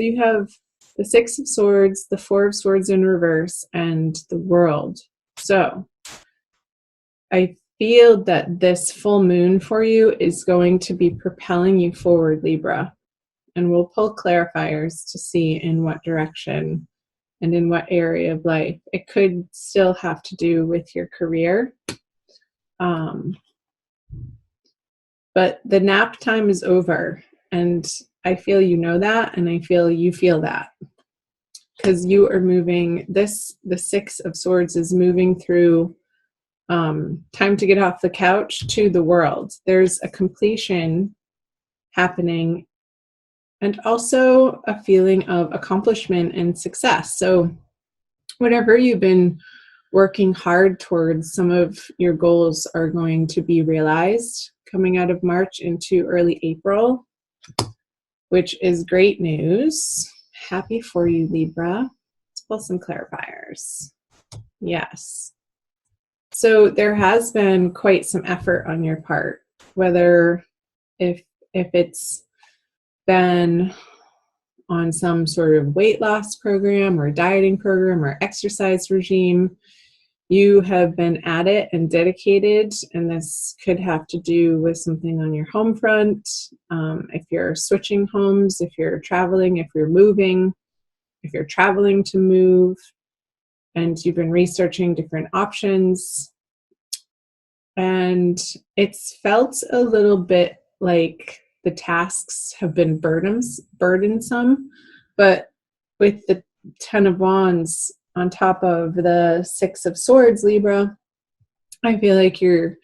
So you have the Six of Swords, the Four of Swords in reverse, and the World. So I feel that this full moon for you is going to be propelling you forward, Libra. And we'll pull clarifiers to see in what direction and in what area of life. It could still have to do with your career. But the nap time is over, and I feel you know that, and I feel you feel that. Because you are moving, the Six of Swords is moving through time to get off the couch to the world. There's a completion happening, and also a feeling of accomplishment and success. So whatever you've been working hard towards, some of your goals are going to be realized coming out of March into early April, which is great news. Happy for you, Libra. Let's pull some clarifiers. Yes. So there has been quite some effort on your part, whether if it's been on some sort of weight loss program or dieting program or exercise regime, you have been at it and dedicated, and this could have to do with something on your home front. If you're switching homes, if you're traveling, if you're moving, if you're traveling to move, and you've been researching different options. And it's felt a little bit like the tasks have been burdensome, but with the Ten of Wands on top of the Six of Swords, Libra, I feel like your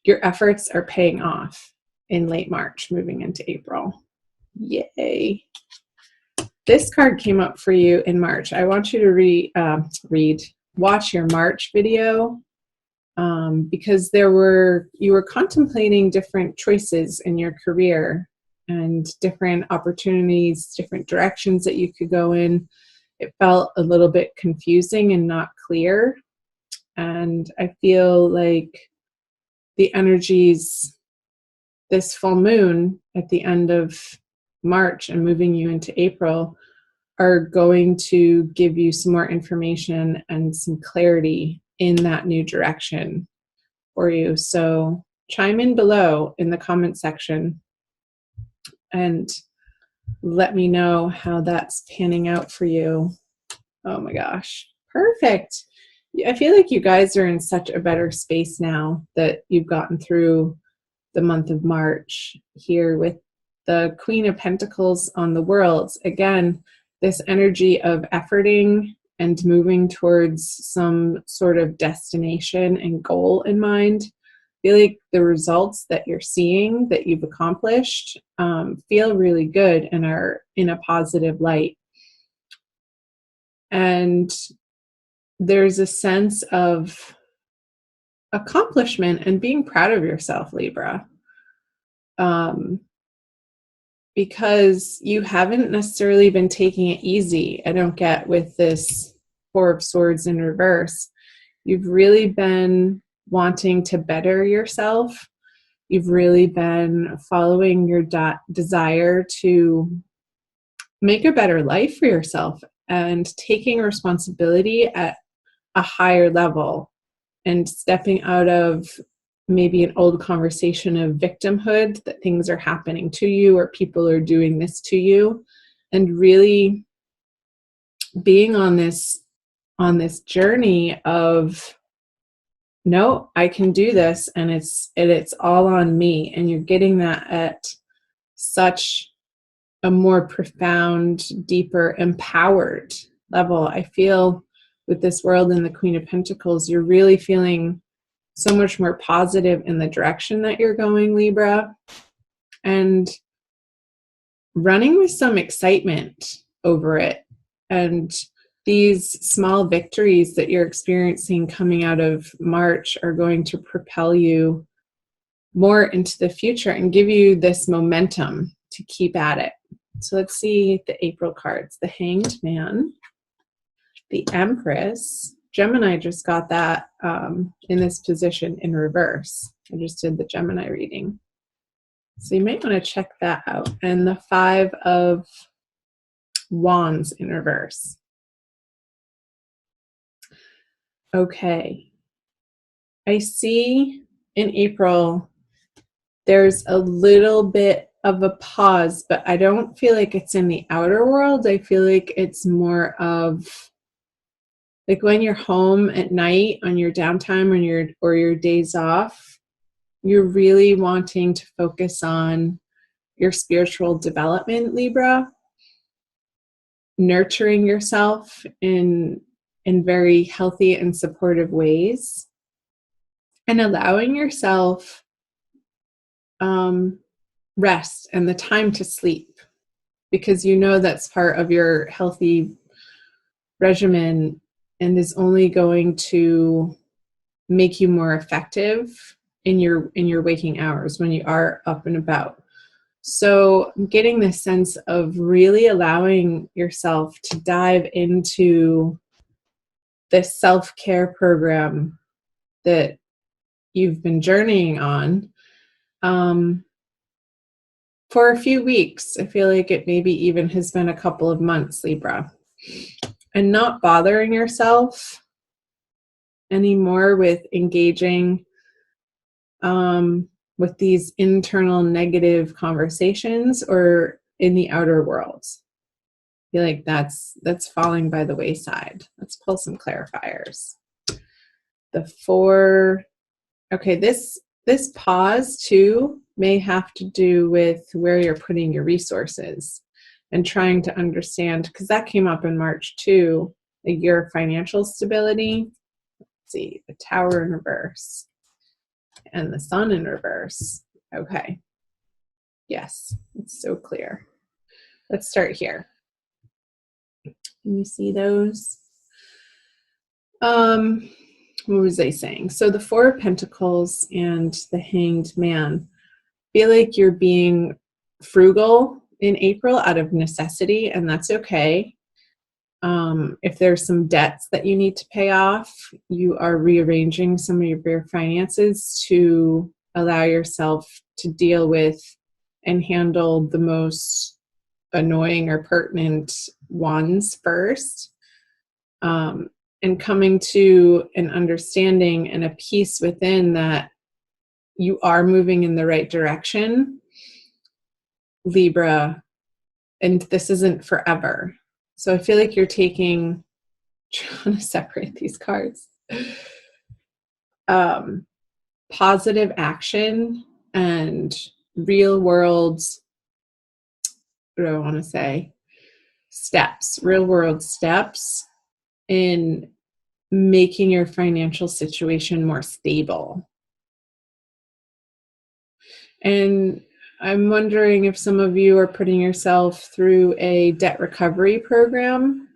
efforts are paying off in late March, moving into April. Yay. This card came up for you in March. I want you to watch your March video, because you were contemplating different choices in your career and different opportunities, different directions that you could go in. It felt a little bit confusing and not clear. And I feel like the energies, this full moon at the end of March and moving you into April, are going to give you some more information and some clarity in that new direction for you. So chime in below in the comment section and let me know how that's panning out for you. Oh my gosh, perfect. I feel like you guys are in such a better space now that you've gotten through the month of March here with the Queen of Pentacles on the World. Again, this energy of efforting and moving towards some sort of destination and goal in mind. I feel like the results that you're seeing, that you've accomplished, feel really good and are in a positive light. And there's a sense of accomplishment and being proud of yourself, Libra. Because you haven't necessarily been taking it easy. I don't get with this Four of Swords in reverse. You've really been wanting to better yourself. You've really been following your desire to make a better life for yourself and taking responsibility at a higher level and stepping out of maybe an old conversation of victimhood, that things are happening to you or people are doing this to you, and really being on this journey of, no, I can do this, and it's all on me. And you're getting that at such a more profound, deeper, empowered level. I feel with this World and the Queen of Pentacles, you're really feeling so much more positive in the direction that you're going, Libra, and running with some excitement over it. And these small victories that you're experiencing coming out of March are going to propel you more into the future and give you this momentum to keep at it. So let's see the April cards. The Hanged Man, the Empress. Gemini just got that in this position in reverse. I just did the Gemini reading. So you might want to check that out. And the Five of Wands in reverse. Okay. I see in April there's a little bit of a pause, but I don't feel like it's in the outer world. I feel like it's more of like when you're home at night on your downtime or your days off, you're really wanting to focus on your spiritual development, Libra, nurturing yourself in very healthy and supportive ways, and allowing yourself rest and the time to sleep, because you know that's part of your healthy regimen and is only going to make you more effective in your waking hours when you are up and about. So I'm getting this sense of really allowing yourself to dive into this self-care program that you've been journeying on for a few weeks. I feel like it maybe even has been a couple of months, Libra. And not bothering yourself anymore with engaging with these internal negative conversations or in the outer world. I feel like that's falling by the wayside. Let's pull some clarifiers. The 4. Okay, this pause too may have to do with where you're putting your resources and trying to understand, because that came up in March too, a year of financial stability. Let's see, the Tower in reverse and the Sun in reverse. Okay. Yes, it's so clear. Let's start here. Can you see those? What was I saying? So the 4 of Pentacles and the Hanged Man. Feel like you're being frugal in April out of necessity, and that's okay. If there's some debts that you need to pay off, you are rearranging some of your finances to allow yourself to deal with and handle the most annoying or pertinent ones first. And coming to an understanding and a peace within that you are moving in the right direction, Libra, and this isn't forever. So I feel like you're trying to separate these cards. Positive action and real world, what do I want to say? Real world steps in making your financial situation more stable. And I'm wondering if some of you are putting yourself through a debt recovery program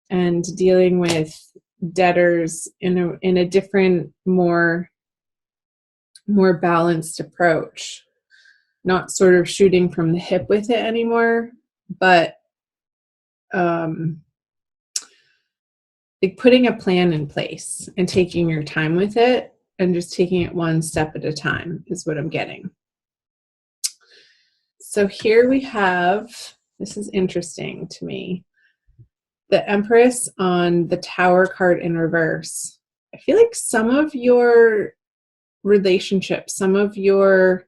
and dealing with debtors in a different, more balanced approach. Not sort of shooting from the hip with it anymore, but like putting a plan in place and taking your time with it and just taking it one step at a time is what I'm getting. So here we have, this is interesting to me, the Empress on the Tower card in reverse. I feel like some of your relationships, some of your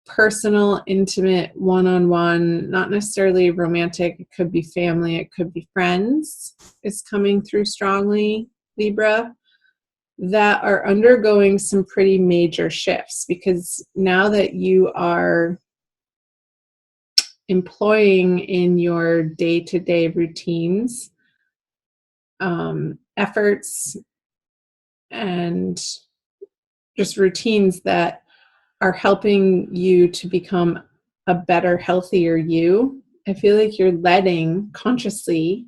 personal, intimate, one-on-one, not necessarily romantic, it could be family, it could be friends, is coming through strongly, Libra, that are undergoing some pretty major shifts, because now that you are employing in your day-to-day routines, efforts, and just routines that are helping you to become a better, healthier you, I feel like you're letting consciously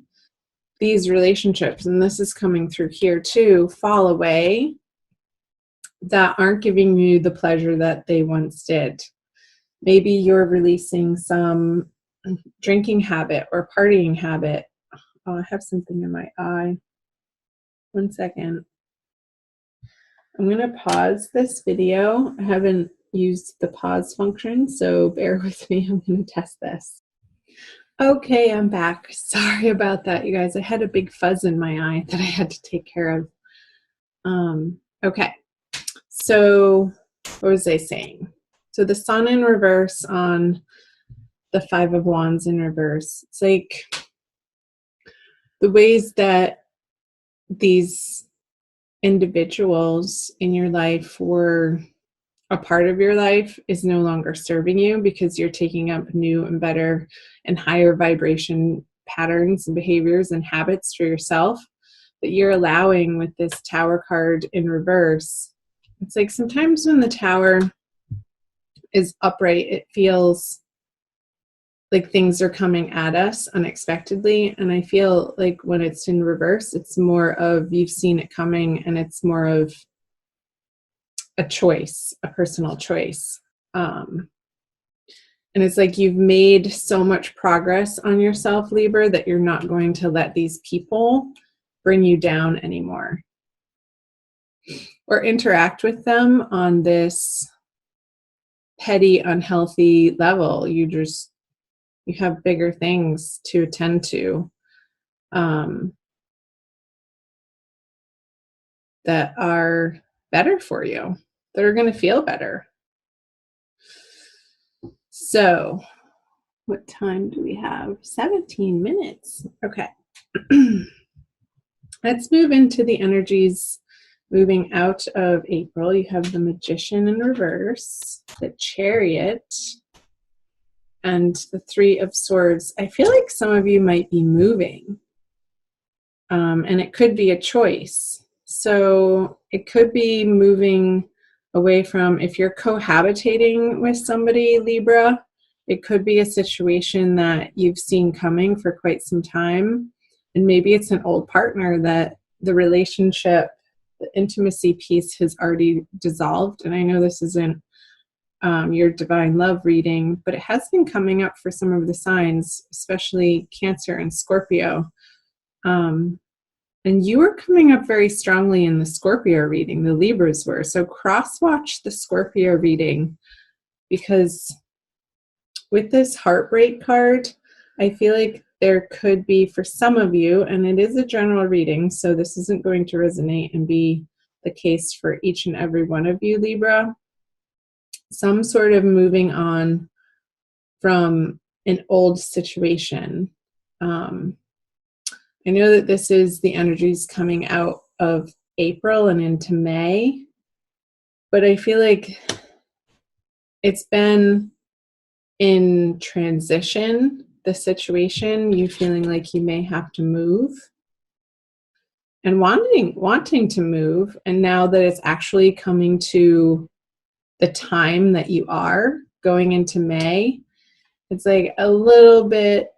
these relationships, and this is coming through here too, fall away, that aren't giving you the pleasure that they once did. Maybe you're releasing some drinking habit or partying habit. Oh, I have something in my eye. 1 second. I'm going to pause this video. I haven't used the pause function, so bear with me. I'm going to test this. Okay, I'm back. Sorry about that, you guys. I had a big fuzz in my eye that I had to take care of. Okay, so what was I saying? So the sun in reverse on the Five of Wands in reverse. It's like the ways that these individuals in your life were a part of your life is no longer serving you because you're taking up new and better and higher vibration patterns and behaviors and habits for yourself that you're allowing with this Tower card in reverse. It's like sometimes when the Tower is upright, it feels like things are coming at us unexpectedly. And I feel like when it's in reverse, it's more of you've seen it coming and it's more of a choice, a personal choice. And it's like you've made so much progress on yourself, Libra, that you're not going to let these people bring you down anymore or interact with them on this petty, unhealthy level. You have bigger things to attend to that are better for you, that are going to feel better. So what time do we have? 17 minutes. Okay. Let's move into the energies moving out of April. You have the Magician in reverse, the Chariot, and the Three of Swords. I feel like some of you might be moving, and it could be a choice. So it could be moving away from, if you're cohabitating with somebody, Libra, it could be a situation that you've seen coming for quite some time. And maybe it's an old partner that the relationship, the intimacy piece has already dissolved. And I know this isn't your divine love reading, but it has been coming up for some of the signs, especially Cancer and Scorpio. And you were coming up very strongly in the Scorpio reading, the Libras were. So cross-watch the Scorpio reading, because with this heartbreak card, I feel like there could be, for some of you, and it is a general reading, so this isn't going to resonate and be the case for each and every one of you, Libra, some sort of moving on from an old situation. I know that this is the energies coming out of April and into May, but I feel like it's been in transition, the situation, you feeling like you may have to move and wanting to move. And now that it's actually coming to the time that you are going into May, it's like a little bit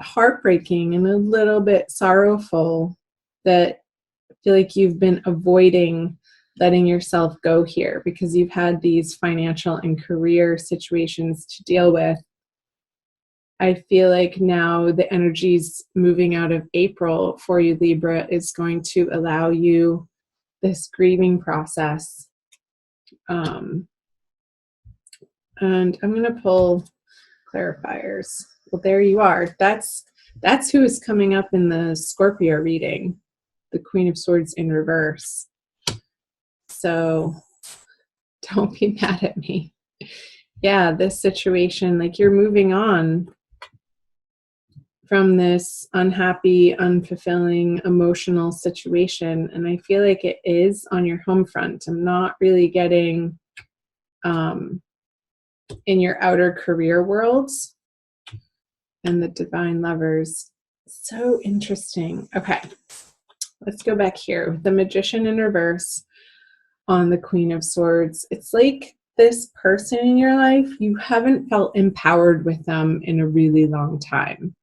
heartbreaking and a little bit sorrowful that I feel like you've been avoiding letting yourself go here because you've had these financial and career situations to deal with. I feel like now the energies moving out of April for you, Libra, is going to allow you this grieving process. And I'm going to pull clarifiers. Well, there you are. That's who is coming up in the Scorpio reading, the Queen of Swords in reverse. So don't be mad at me. Yeah, this situation, like you're moving on from this unhappy, unfulfilling, emotional situation. And I feel like it is on your home front. I'm not really getting in your outer career worlds and the divine lovers. So interesting. Okay, let's go back here. The Magician in reverse on the Queen of Swords. It's like this person in your life, you haven't felt empowered with them in a really long time.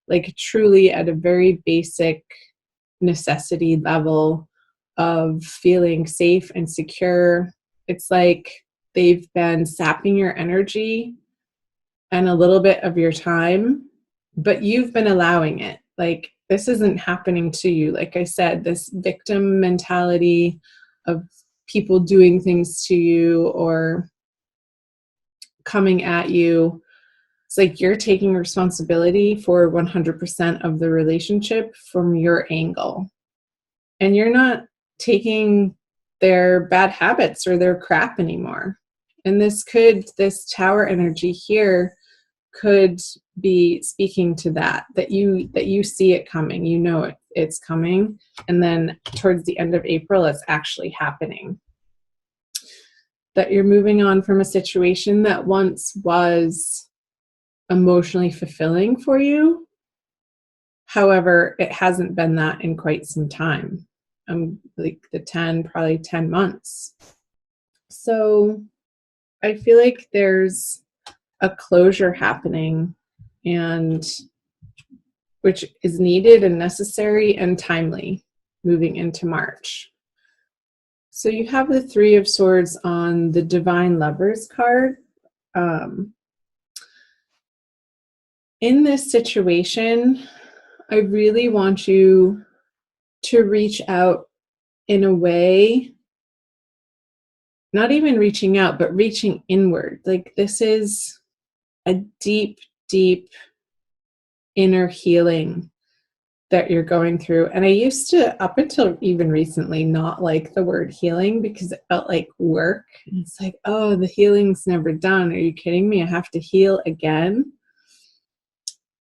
Like truly at a very basic necessity level of feeling safe and secure. It's like they've been sapping your energy and a little bit of your time, but you've been allowing it. Like this isn't happening to you. Like I said, this victim mentality of people doing things to you or coming at you. It's like you're taking responsibility for 100% of the relationship from your angle. And you're not taking their bad habits or their crap anymore. And this Tower energy here could be speaking to that you see it coming, you know it's coming, and then towards the end of April it's actually happening. That you're moving on from a situation that once was emotionally fulfilling for you. However, it hasn't been that in quite some time. Like probably 10 months. So I feel like there's a closure happening, and which is needed and necessary and timely moving into March. So you have the Three of Swords on the Divine Lovers card. In this situation, I really want you to reach out in a way, not even reaching out, but reaching inward. Like this is a deep, deep inner healing that you're going through. And I used to, up until even recently, not like the word healing because it felt like work. And it's like, oh, the healing's never done. Are you kidding me? I have to heal again.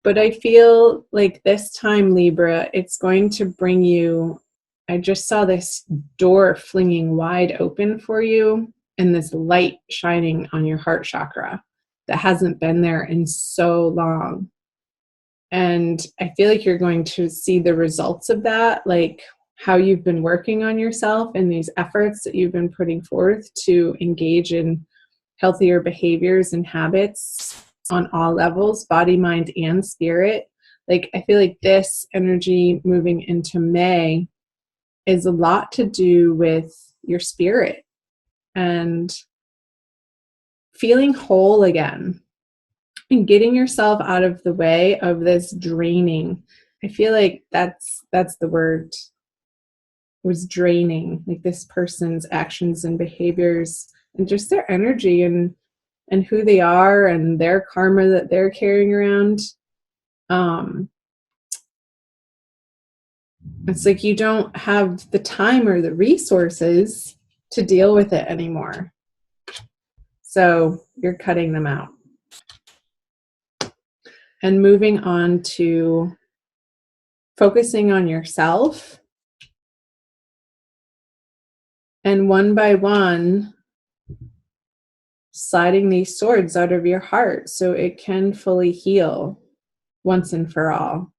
But I feel like this time, Libra, it's going to bring you, I just saw this door flinging wide open for you and this light shining on your heart chakra that hasn't been there in so long. And I feel like you're going to see the results of that, like how you've been working on yourself and these efforts that you've been putting forth to engage in healthier behaviors and habits on all levels, body, mind, and spirit. Like, I feel like this energy moving into May is a lot to do with your spirit and feeling whole again and getting yourself out of the way of this draining. I feel like that's the word, was draining, like this person's actions and behaviors and just their energy and who they are and their karma that they're carrying around. It's like you don't have the time or the resources to deal with it anymore. So you're cutting them out. And moving on to focusing on yourself. And one by one, sliding these swords out of your heart so it can fully heal once and for all.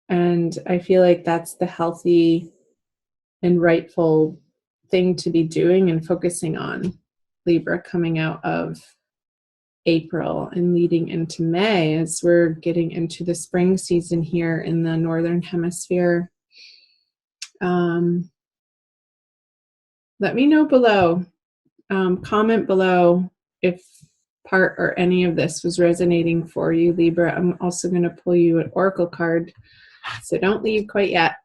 And I feel like that's the healthy and rightful thing to be doing and focusing on, Libra, coming out of April and leading into May as we're getting into the spring season here in the Northern Hemisphere. Let me know below. Comment below if part or any of this was resonating for you, Libra. I'm also going to pull you an oracle card, so don't leave quite yet.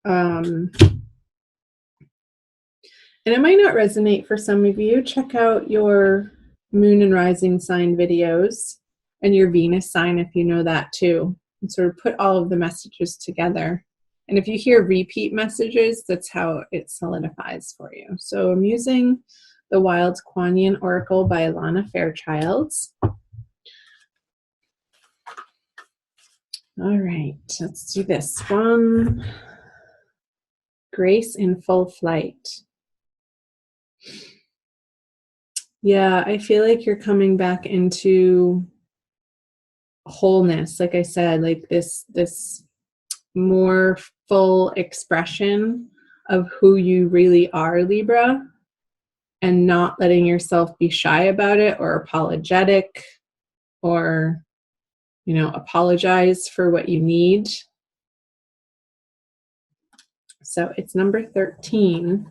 And it might not resonate for some of you. Check out your moon and rising sign videos and your Venus sign if you know that too, and sort of put all of the messages together. And if you hear repeat messages, that's how it solidifies for you. So I'm using the Wild Kuan Yin Oracle by Alana Fairchild. All right, let's do this one. Grace in full flight. Yeah, I feel like you're coming back into wholeness. Like I said, like this more full expression of who you really are, Libra, and not letting yourself be shy about it or apologetic or, apologize for what you need. So it's number 13,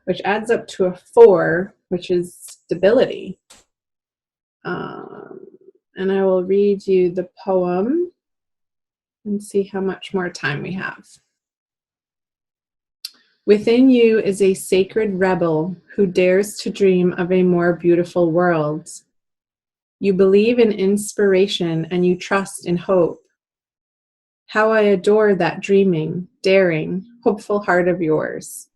which adds up to a 4, which is stability. And I will read you the poem and see how much more time we have. Within you is a sacred rebel who dares to dream of a more beautiful world. You believe in inspiration and you trust in hope. How I adore that dreaming, daring, hopeful heart of yours.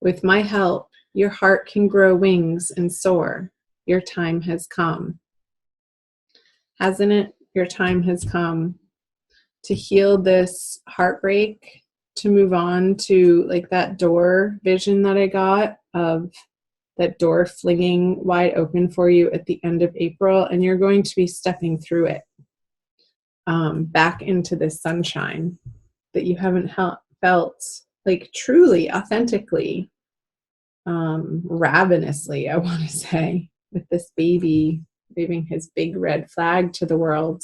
With my help, your heart can grow wings and soar. Your time has come. Hasn't it? Your time has come to heal this heartbreak, to move on to like that door vision that I got of that door flinging wide open for you at the end of April, and you're going to be stepping through it back into this sunshine that you haven't felt like truly, authentically, ravenously, I want to say, with this baby waving his big red flag to the world.